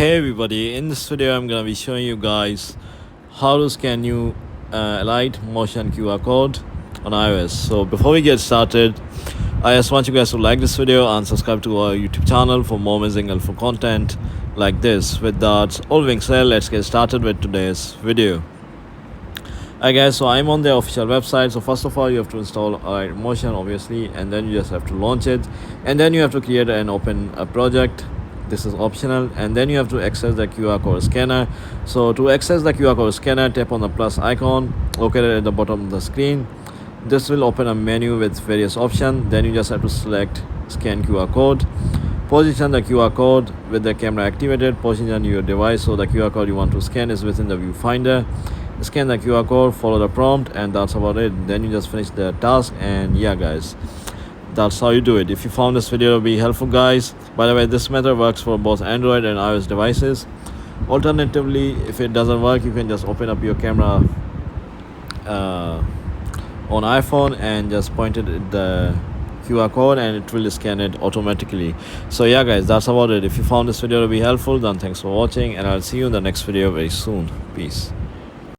Hey everybody, in this video I'm gonna be showing you guys how to scan new Alight Motion QR code on iOS. So before we get started, I just want you guys to like this video and subscribe to our YouTube channel for more amazing helpful content like this. With that all being said, let's get started with today's video. Alright guys, so I'm on the official website. So first of all, you have to install Alight Motion obviously, and then you just have to launch it, and then you have to create and open a project. This is optional, and then you have to access the QR code scanner. So to access the QR code scanner, tap on the plus icon located at the bottom of the screen. This will open a menu with various options. Then you just have to select scan QR code, position the QR code with the camera activated, position your device so the QR code you want to scan is within the viewfinder. Scan the QR code, follow the prompt, and that's about it. Then you just finish the task, and yeah guys, that's how you do it. If you found this video to be helpful guys, by the way, this method works for both Android and iOS devices. Alternatively, if it doesn't work, you can just open up your camera on iPhone and just point it at the QR code and it will scan it automatically. So yeah guys, that's about it. If you found this video to be helpful, then thanks for watching, and I'll see you in the next video very soon. Peace.